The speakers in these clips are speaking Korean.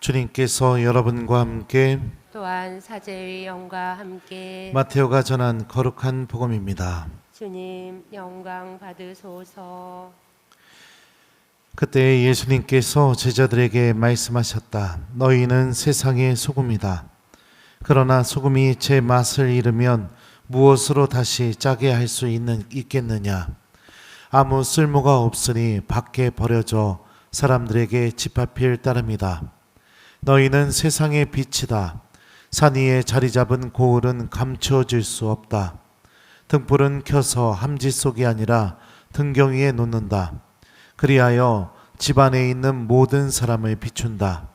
주님께서 여러분과 함께 또한 사제의 영과 함께 마테오가 전한 거룩한 복음입니다. 주님 영광 받으소서. 그때 예수님께서 제자들에게 말씀하셨다. 너희는 세상의 소금이다. 그러나 소금이 제 맛을 잃으면 무엇으로 다시 짜게 할 수 있겠느냐? 아무 쓸모가 없으니 밖에 버려져 사람들에게 짓밟힐 따름이다. 너희는 세상의 빛이다. 산 위에 자리 잡은 고을은 감추어질 수 없다. 등불은 켜서 함지 속이 아니라 등경 위에 놓는다. 그리하여 집안에 있는 모든 사람을 비춘다.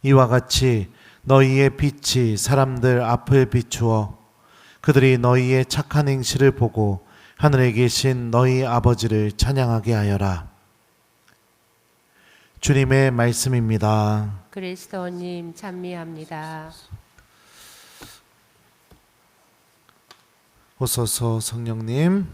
이와 같이 너희의 빛이 사람들 앞을 비추어 그들이 너희의 착한 행실을 보고 하늘에 계신 너희 아버지를 찬양하게 하여라. 주님의 말씀입니다. 그리스도님 찬미합니다. 오소서 성령님.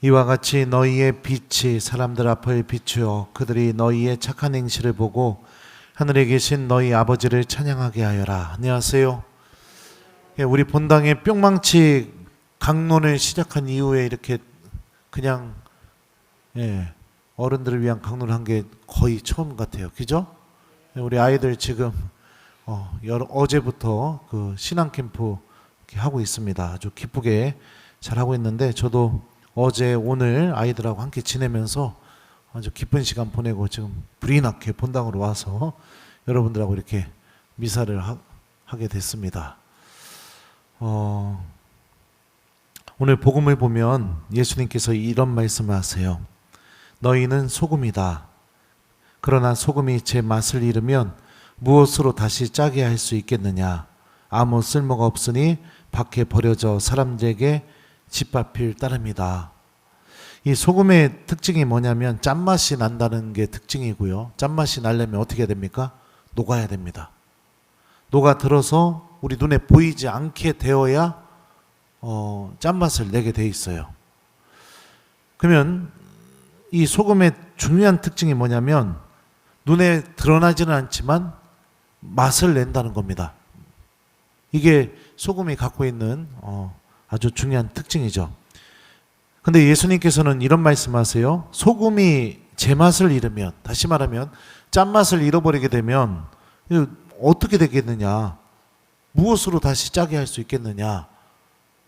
이와 같이 너희의 빛이 사람들 앞을 비추어 그들이 너희의 착한 행실을 보고 하늘에 계신 너희 아버지를 찬양하게 하여라. 안녕하세요. 우리 본당의 뿅망치 강론을 시작한 이후에 이렇게 그냥 어른들을 위한 강론을 한 게 거의 처음 같아요. 그죠? 우리 아이들 지금 어제부터 그 신앙 캠프 하고 있습니다. 아주 기쁘게 잘 하고 있는데 저도 어제 오늘 아이들하고 함께 지내면서 아주 기쁜 시간 보내고 지금 불이 나게 본당으로 와서 여러분들하고 이렇게 미사를 하게 됐습니다. 오늘 복음을 보면 예수님께서 이런 말씀을 하세요. 너희는 소금이다. 그러나 소금이 제 맛을 잃으면 무엇으로 다시 짜게 할 수 있겠느냐? 아무 쓸모가 없으니 밖에 버려져 사람들에게 짓밟힐 따름이다. 이 소금의 특징이 뭐냐면 짠맛이 난다는 게 특징이고요. 짠맛이 나려면 어떻게 해야 됩니까? 녹아야 됩니다. 녹아들어서 우리 눈에 보이지 않게 되어야 짠맛을 내게 돼 있어요. 그러면 이 소금의 중요한 특징이 뭐냐면 눈에 드러나지는 않지만 맛을 낸다는 겁니다. 이게 소금이 갖고 있는 아주 중요한 특징이죠. 근데 예수님께서는 이런 말씀하세요. 소금이 제 맛을 잃으면, 다시 말하면 짠맛을 잃어버리게 되면 어떻게 되겠느냐? 무엇으로 다시 짜게 할 수 있겠느냐?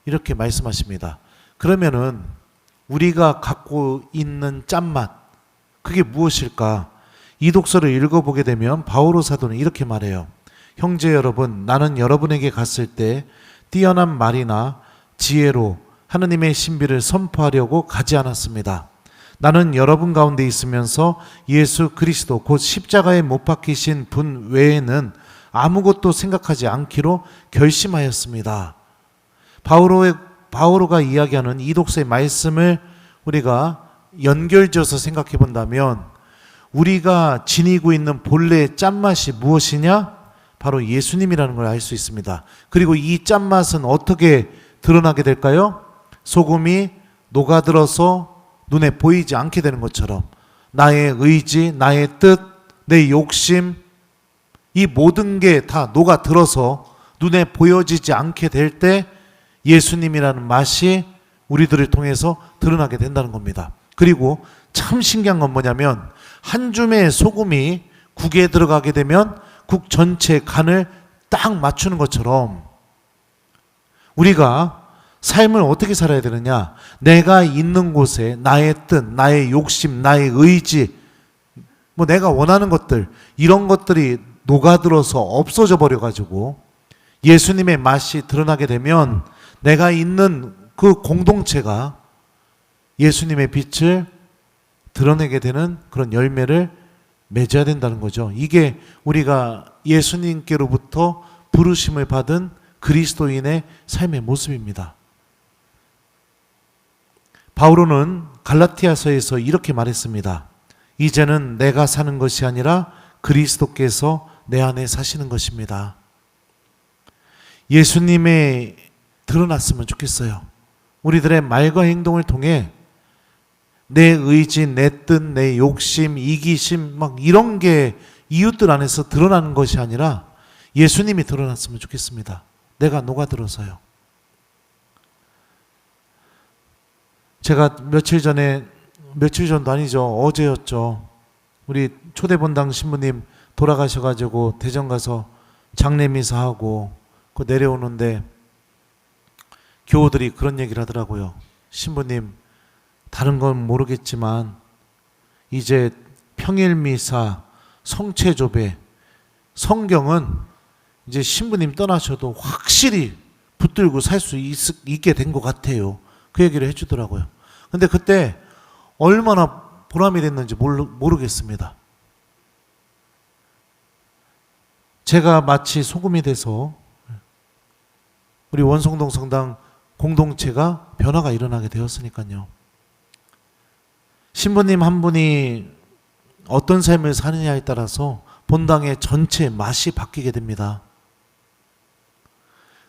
이렇게 말씀하십니다. 그러면은 우리가 갖고 있는 짠맛, 그게 무엇일까? 이 독서를 읽어보게 되면 바오로 사도는 이렇게 말해요. 형제 여러분, 나는 여러분에게 갔을 때 뛰어난 말이나 지혜로 하느님의 신비를 선포하려고 가지 않았습니다. 나는 여러분 가운데 있으면서 예수 그리스도 곧 십자가에 못 박히신 분 외에는 아무것도 생각하지 않기로 결심하였습니다. 바오로가 이야기하는 이 독서의 말씀을 우리가 연결지어서 생각해 본다면 우리가 지니고 있는 본래의 짠맛이 무엇이냐? 바로 예수님이라는 걸 알 수 있습니다. 그리고 이 짠맛은 어떻게 드러나게 될까요? 소금이 녹아들어서 눈에 보이지 않게 되는 것처럼 나의 의지, 나의 뜻, 내 욕심, 이 모든 게 다 녹아들어서 눈에 보여지지 않게 될 때 예수님이라는 맛이 우리들을 통해서 드러나게 된다는 겁니다. 그리고 참 신기한 건 뭐냐면 한 줌의 소금이 국에 들어가게 되면 국 전체의 간을 딱 맞추는 것처럼 우리가 삶을 어떻게 살아야 되느냐? 내가 있는 곳에 나의 뜻, 나의 욕심, 나의 의지, 내가 원하는 것들, 이런 것들이 녹아들어서 없어져 버려가지고 예수님의 맛이 드러나게 되면 내가 있는 그 공동체가 예수님의 빛을 드러내게 되는 그런 열매를 맺어야 된다는 거죠. 이게 우리가 예수님께로부터 부르심을 받은 그리스도인의 삶의 모습입니다. 바오로는 갈라티아서에서 이렇게 말했습니다. 이제는 내가 사는 것이 아니라 그리스도께서 내 안에 사시는 것입니다. 예수님의 드러났으면 좋겠어요. 우리들의 말과 행동을 통해 내 의지, 내 뜻, 내 욕심, 이기심 막 이런 게 이웃들 안에서 드러나는 것이 아니라 예수님이 드러났으면 좋겠습니다. 내가 녹아들어서요. 제가 며칠 전도 아니죠. 어제였죠. 우리 초대본당 신부님 돌아가셔가지고 대전 가서 장례미사하고 그 내려오는데 교우들이 그런 얘기를 하더라고요. 신부님, 다른 건 모르겠지만 이제 평일미사, 성체조배, 성경은 이제 신부님 떠나셔도 확실히 붙들고 살 수 있게 된 것 같아요. 그 얘기를 해주더라고요. 근데 그때 얼마나 보람이 됐는지 모르겠습니다. 제가 마치 소금이 돼서 우리 원성동 성당 공동체가 변화가 일어나게 되었으니까요. 신부님 한 분이 어떤 삶을 사느냐에 따라서 본당의 전체 맛이 바뀌게 됩니다.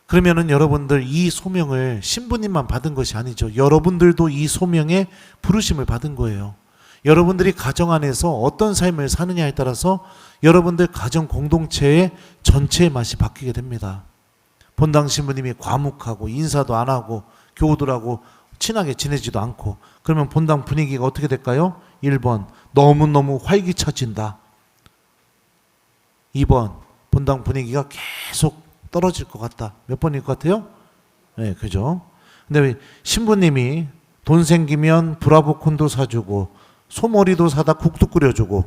그러면은 여러분들 이 소명을 신부님만 받은 것이 아니죠. 여러분들도 이 소명에 부르심을 받은 거예요. 여러분들이 가정 안에서 어떤 삶을 사느냐에 따라서 여러분들 가정 공동체의 전체의 맛이 바뀌게 됩니다. 본당 신부님이 과묵하고 인사도 안 하고 교우들하고 친하게 지내지도 않고 그러면 본당 분위기가 어떻게 될까요? 1번 너무너무 활기차진다. 2번 본당 분위기가 계속 떨어질 것 같다. 몇 번일 것 같아요? 네, 그죠? 근데 신부님이 돈 생기면 브라보콘도 사주고 소머리도 사다 국도 끓여주고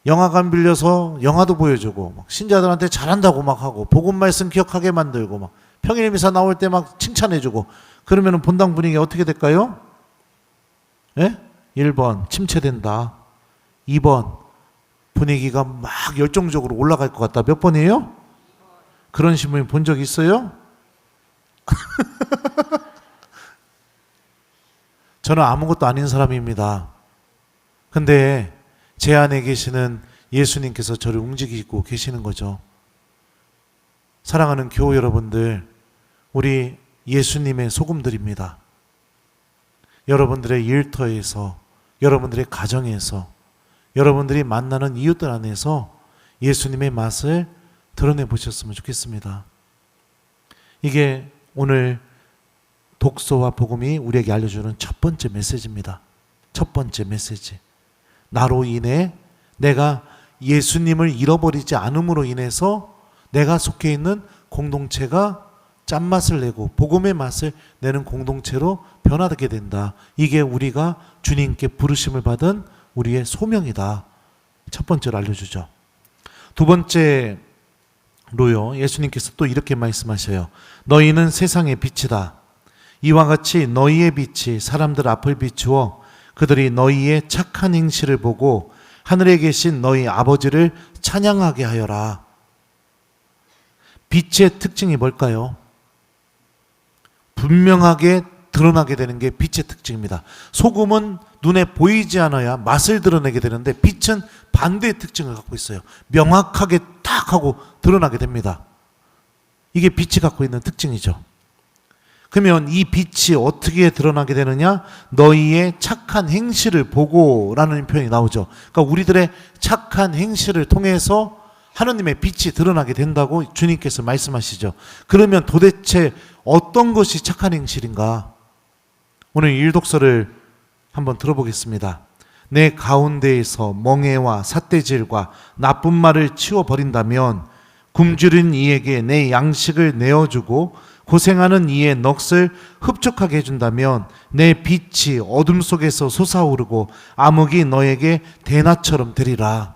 영화관 빌려서 영화도 보여주고 막 신자들한테 잘한다고 막 하고 복음 말씀 기억하게 만들고 막 평일 미사 나올 때 막 칭찬해주고 그러면 본당 분위기가 어떻게 될까요? 네? 1번 침체된다. 2번 분위기가 막 열정적으로 올라갈 것 같다. 몇 번이에요? 그런 신부님 본 적 있어요? 저는 아무것도 아닌 사람입니다. 근데 제 안에 계시는 예수님께서 저를 움직이고 계시는 거죠. 사랑하는 교우 여러분들, 우리 예수님의 소금들입니다. 여러분들의 일터에서, 여러분들의 가정에서, 여러분들이 만나는 이웃들 안에서 예수님의 맛을 드러내 보셨으면 좋겠습니다. 이게 오늘 독서와 복음이 우리에게 알려주는 첫 번째 메시지입니다. 첫 번째 메시지. 나로 인해 내가 예수님을 잃어버리지 않음으로 인해서 내가 속해 있는 공동체가 짠맛을 내고 복음의 맛을 내는 공동체로 변화되게 된다. 이게 우리가 주님께 부르심을 받은 우리의 소명이다. 첫 번째로 알려주죠. 두 번째로요. 예수님께서 또 이렇게 말씀하셔요. 너희는 세상의 빛이다. 이와 같이 너희의 빛이 사람들 앞을 비추어 그들이 너희의 착한 행실을 보고 하늘에 계신 너희 아버지를 찬양하게 하여라. 빛의 특징이 뭘까요? 분명하게 드러나게 되는 게 빛의 특징입니다. 소금은 눈에 보이지 않아야 맛을 드러내게 되는데 빛은 반대의 특징을 갖고 있어요. 명확하게 딱 하고 드러나게 됩니다. 이게 빛이 갖고 있는 특징이죠. 그러면 이 빛이 어떻게 드러나게 되느냐? 너희의 착한 행실을 보고 라는 표현이 나오죠. 그러니까 우리들의 착한 행실을 통해서 하나님의 빛이 드러나게 된다고 주님께서 말씀하시죠. 그러면 도대체 어떤 것이 착한 행실인가? 오늘 일독서를 한번 들어보겠습니다. 내 가운데에서 멍에와 삿대질과 나쁜 말을 치워버린다면 굶주린 이에게 내 양식을 내어주고 고생하는 이의 넋을 흡족하게 해준다면 내 빛이 어둠 속에서 솟아오르고 암흑이 너에게 대낮처럼 되리라.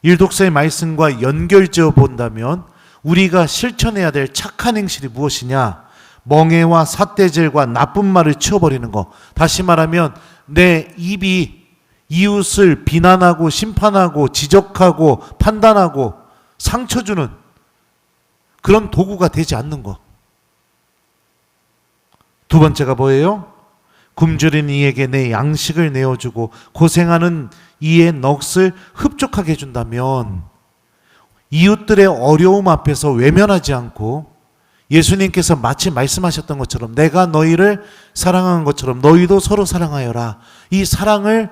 일독서의 말씀과 연결지어 본다면 우리가 실천해야 될 착한 행실이 무엇이냐? 멍에와 삿대질과 나쁜 말을 치워버리는 것. 다시 말하면 내 입이 이웃을 비난하고 심판하고 지적하고 판단하고 상처 주는 그런 도구가 되지 않는 것. 두 번째가 뭐예요? 굶주린 이에게 내 양식을 내어주고 고생하는 이의 넋을 흡족하게 해준다면 이웃들의 어려움 앞에서 외면하지 않고 예수님께서 마치 말씀하셨던 것처럼 내가 너희를 사랑한 것처럼 너희도 서로 사랑하여라. 이 사랑을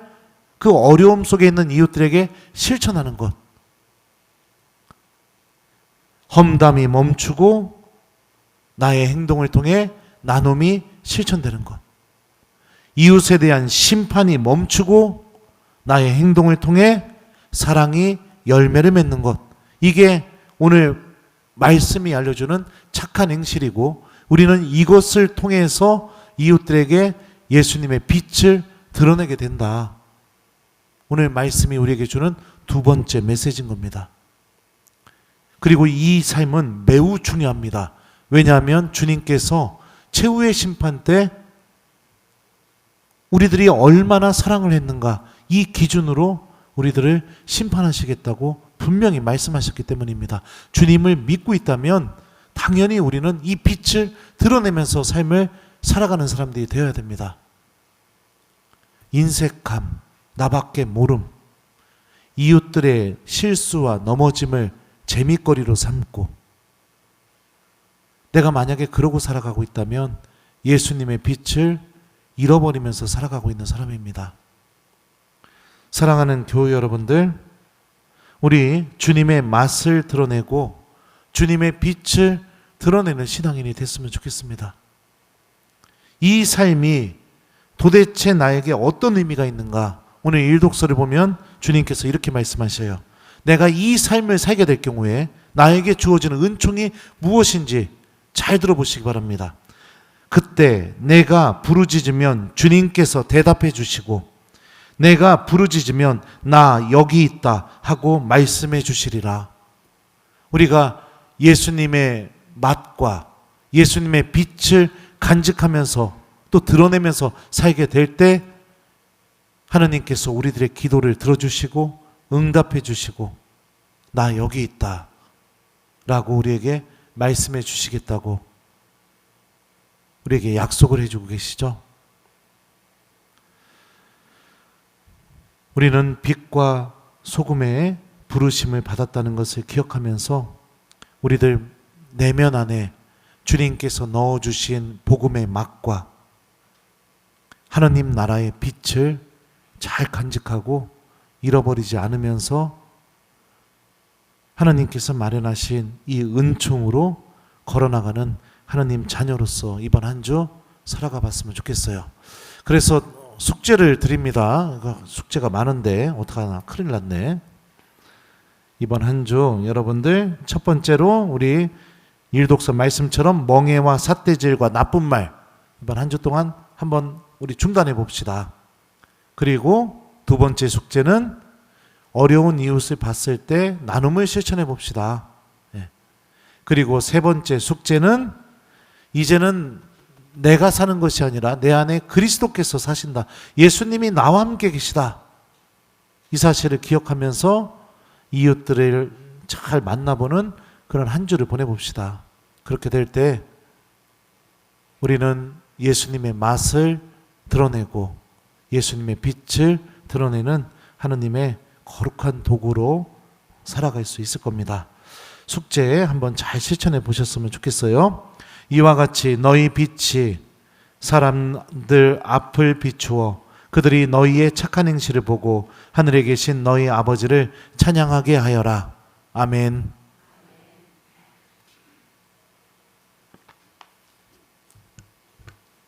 그 어려움 속에 있는 이웃들에게 실천하는 것. 험담이 멈추고 나의 행동을 통해 나눔이 실천되는 것. 이웃에 대한 심판이 멈추고 나의 행동을 통해 사랑이 열매를 맺는 것. 이게 오늘 말씀이 알려주는 착한 행실이고 우리는 이것을 통해서 이웃들에게 예수님의 빛을 드러내게 된다. 오늘 말씀이 우리에게 주는 두 번째 메시지인 겁니다. 그리고 이 삶은 매우 중요합니다. 왜냐하면 주님께서 최후의 심판 때 우리들이 얼마나 사랑을 했는가 이 기준으로 우리들을 심판하시겠다고 분명히 말씀하셨기 때문입니다. 주님을 믿고 있다면 당연히 우리는 이 빛을 드러내면서 삶을 살아가는 사람들이 되어야 됩니다. 인색함, 나밖에 모름, 이웃들의 실수와 넘어짐을 재미거리로 삼고 내가 만약에 그러고 살아가고 있다면 예수님의 빛을 잃어버리면서 살아가고 있는 사람입니다. 사랑하는 교회 여러분들, 우리 주님의 맛을 드러내고 주님의 빛을 드러내는 신앙인이 됐으면 좋겠습니다. 이 삶이 도대체 나에게 어떤 의미가 있는가? 오늘 일독서를 보면 주님께서 이렇게 말씀하셔요. 내가 이 삶을 살게 될 경우에 나에게 주어지는 은총이 무엇인지 잘 들어보시기 바랍니다. 그때 내가 부르짖으면 주님께서 대답해 주시고 내가 부르짖으면 나 여기 있다 하고 말씀해 주시리라. 우리가 예수님의 맛과 예수님의 빛을 간직하면서 또 드러내면서 살게 될 때 하나님께서 우리들의 기도를 들어주시고 응답해 주시고 나 여기 있다 라고 우리에게 말씀해 주시겠다고 우리에게 약속을 해주고 계시죠. 우리는 빛과 소금의 부르심을 받았다는 것을 기억하면서 우리들 내면 안에 주님께서 넣어주신 복음의 맛과 하나님 나라의 빛을 잘 간직하고 잃어버리지 않으면서 하나님께서 마련하신 이 은총으로 걸어나가는 하나님 자녀로서 이번 한 주 살아가 봤으면 좋겠어요. 그래서 숙제를 드립니다. 숙제가 많은데 어떡하나 큰일 났네. 이번 한 주 여러분들 첫 번째로 우리 일독서 말씀처럼 멍해와 삿대질과 나쁜 말 이번 한 주 동안 한번 우리 중단해 봅시다. 그리고 두 번째 숙제는 어려운 이웃을 봤을 때 나눔을 실천해 봅시다. 그리고 세 번째 숙제는 이제는 내가 사는 것이 아니라 내 안에 그리스도께서 사신다. 예수님이 나와 함께 계시다. 이 사실을 기억하면서 이웃들을 잘 만나보는 그런 한 주를 보내봅시다. 그렇게 될 때 우리는 예수님의 맛을 드러내고 예수님의 빛을 드러내는 하느님의 거룩한 도구로 살아갈 수 있을 겁니다. 숙제 한번 잘 실천해 보셨으면 좋겠어요. 이와 같이 너희 빛이 사람들 앞을 비추어 그들이 너희의 착한 행실을 보고 하늘에 계신 너희 아버지를 찬양하게 하여라. 아멘.